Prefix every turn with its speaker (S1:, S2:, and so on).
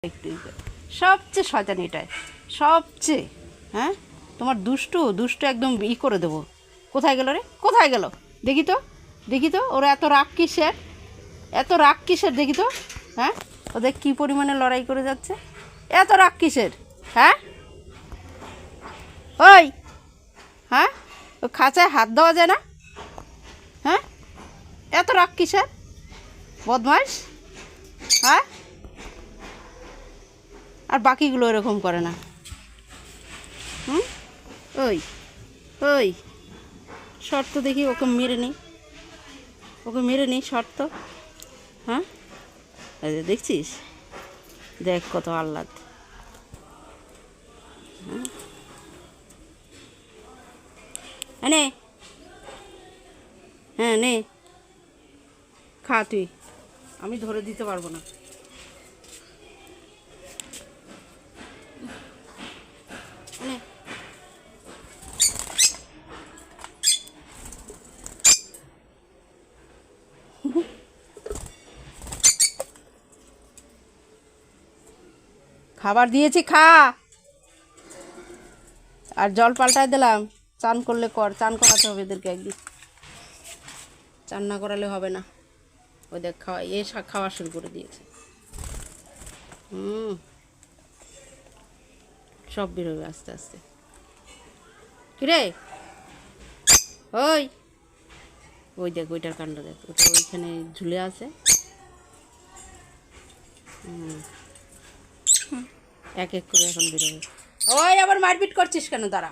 S1: একটু সবচেয়ে শয়তান এটাই সবচেয়ে। হ্যাঁ, তোমার দুষ্টু একদম করে দেবো। কোথায় গেল রে, কোথায় গেল? দেখি তো ওরা এত রাগ কিসের দেখি তো। হ্যাঁ, ওদের কী পরিমাণে লড়াই করে যাচ্ছে, এত রাগ কিসের? হ্যাঁ ওই, হ্যাঁ, ও খাঁচায় হাত দেওয়া যায় না? হ্যাঁ, এত রাগ কিসের বদমাইশ? হ্যাঁ, আর বাকিগুলো এরকম করে না। ওই ওই শর্ত দেখি, ওকে মেরে নিই শর্ত। হ্যাঁ, দেখছিস, দেখ কত আহ্লাদ। নে, হ্যাঁ নে, খা তুই, আমি ধরে দিতে পারবো না। খাবার দিয়েছি, খা। আর জল পাল্টায় দিলাম, চান করলে কর, চান করাতে হবে এদেরকে একদিন, চান না করালে হবে না। ওদের খাওয়া শুরু করে দিয়েছে। সব বেরোবে আস্তে আস্তে। কিরে ওই, ওই দেখ, ওইটার কাণ্ড দেখ, ওটা ওইখানে ঝুলে আছে। এক এক করে এখন বেরোবে। ওই আবার মারপিট করছিস কেন? দাঁড়া।